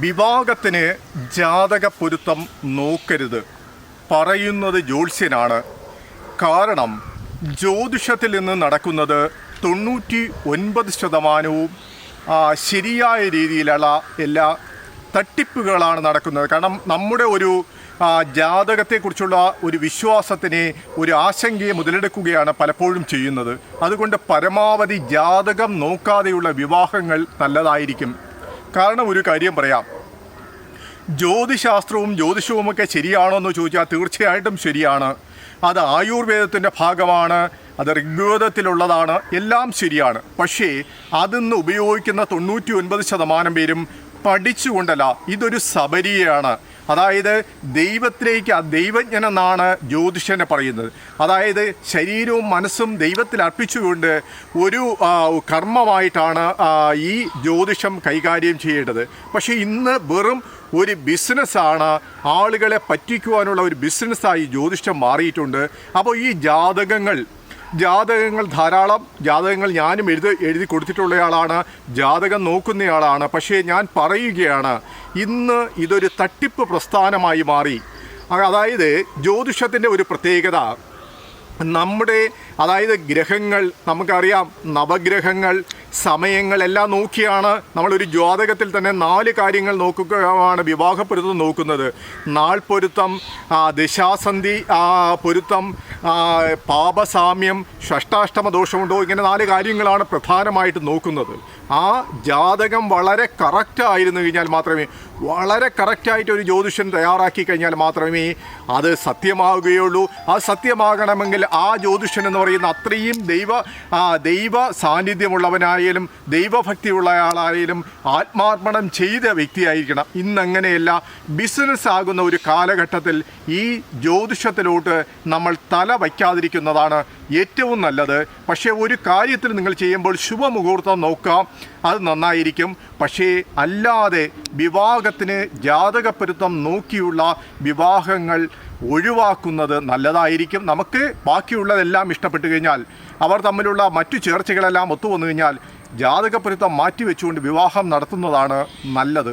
വിവാഹത്തിന് ജാതക പൊരുത്തം നോക്കരുത് പറയുന്നത് ജ്യോത്സ്യനാണ്. കാരണം ജ്യോതിഷത്തിൽ നിന്ന് നടക്കുന്നത് 99% ശരിയായ രീതിയിലുള്ള എല്ലാ തട്ടിപ്പുകളാണ് നടക്കുന്നത്. കാരണം നമ്മുടെ ഒരു ജാതകത്തെക്കുറിച്ചുള്ള ഒരു വിശ്വാസത്തിനെ, ഒരു ആശങ്കയെ മുതലെടുക്കുകയാണ് പലപ്പോഴും ചെയ്യുന്നത്. അതുകൊണ്ട് പരമാവധി ജാതകം നോക്കാതെയുള്ള വിവാഹങ്ങൾ നല്ലതായിരിക്കും. കാരണം ഒരു കാര്യം പറയാം, ജ്യോതിശാസ്ത്രവും ജ്യോതിഷവുമൊക്കെ ശരിയാണോ എന്ന് ചോദിച്ചാൽ തീർച്ചയായിട്ടും ശരിയാണ്. അത് ആയുർവേദത്തിൻ്റെ ഭാഗമാണ്, അത് ഋഗ്വേദത്തിലുള്ളതാണ്, എല്ലാം ശരിയാണ്. പക്ഷേ അതിന്ന് ഉപയോഗിക്കുന്ന 99% പേരും പഠിച്ചുകൊണ്ടല്ല. ഇതൊരു സബരിയാണ്. അതായത് ദൈവത്തിലേക്ക്, ദൈവജ്ഞനെന്നാണ് ജ്യോതിഷനെ പറയുന്നത്. അതായത് ശരീരവും മനസ്സും ദൈവത്തിൽ അർപ്പിച്ചുകൊണ്ട് ഒരു കർമ്മമായിട്ടാണ് ഈ ജ്യോതിഷം കൈകാര്യം ചെയ്യേണ്ടത്. പക്ഷേ ഇന്ന് വെറും ഒരു ബിസിനസ്സാണ്, ആളുകളെ പറ്റിക്കുവാനുള്ള ഒരു ബിസിനസ്സായി ജ്യോതിഷം മാറിയിട്ടുണ്ട്. അപ്പോൾ ഈ ജാതകങ്ങൾ ധാരാളം ജാതകങ്ങൾ ഞാനും എഴുതി കൊടുത്തിട്ടുള്ളയാളാണ്, ജാതകം നോക്കുന്നയാളാണ്. പക്ഷേ ഞാൻ പറയുകയാണ്, ഇന്ന് ഇതൊരു തട്ടിപ്പ് പ്രസ്ഥാനമായി മാറി. അതായത് ജ്യോതിഷത്തിൻ്റെ ഒരു പ്രത്യേകത, നമ്മുടെ ഗ്രഹങ്ങൾ നമുക്കറിയാം, നവഗ്രഹങ്ങൾ, സമയങ്ങളെല്ലാം നോക്കിയാണ് നമ്മളൊരു ജാതകത്തിൽ തന്നെ 4 കാര്യങ്ങൾ നോക്കുകയാണ് വിവാഹപ്പൊരുത്തം നോക്കുന്നത്. നാൾ പൊരുത്തം, ദശാസന്ധി പൊരുത്തം, പാപസാമ്യം, ഷഷ്ടാഷ്ടമ ദോഷമുണ്ടോ, ഇങ്ങനെ 4 കാര്യങ്ങളാണ് പ്രധാനമായിട്ട് നോക്കുന്നത്. ആ ജാതകം വളരെ കറക്റ്റായിരുന്നു കഴിഞ്ഞാൽ മാത്രമേ, വളരെ കറക്റ്റായിട്ട് ഒരു ജ്യോതിഷൻ തയ്യാറാക്കി കഴിഞ്ഞാൽ മാത്രമേ അത് സത്യമാവുകയുള്ളൂ. അത് സത്യമാകണമെങ്കിൽ ആ ജ്യോതിഷൻ എന്ന് പറയുന്ന അത്രയും ദൈവ സാന്നിധ്യമുള്ളവനായാലും ദൈവഭക്തിയുള്ള ആളായാലും ആത്മാർപ്പണം ചെയ്ത വ്യക്തിയായിരിക്കണം. ഇന്നങ്ങനെയല്ല. ബിസിനസ് ആകുന്ന ഒരു കാലഘട്ടത്തിൽ ഈ ജ്യോതിഷത്തിലോട്ട് നമ്മൾ തല വയ്ക്കാതിരിക്കുന്നതാണ് ഏറ്റവും നല്ലത്. പക്ഷേ ഒരു കാര്യത്തിൽ നിങ്ങൾ ചെയ്യുമ്പോൾ ശുഭമുഹൂർത്തം നോക്കാം, അത് നന്നായിരിക്കും. പക്ഷേ അല്ലാതെ വിവാഹത്തിന് ജാതകപ്പൊരുത്തം നോക്കിയുള്ള വിവാഹങ്ങൾ ഒഴിവാക്കുന്നത് നല്ലതായിരിക്കും. നമുക്ക് ബാക്കിയുള്ളതെല്ലാം ഇഷ്ടപ്പെട്ടു കഴിഞ്ഞാൽ, അവർ തമ്മിലുള്ള മറ്റു ചേർച്ചകളെല്ലാം ഒത്തുവന്നു കഴിഞ്ഞാൽ ജാതകപ്പൊരുത്തം മാറ്റിവെച്ചുകൊണ്ട് വിവാഹം നടത്തുന്നതാണ് നല്ലത്.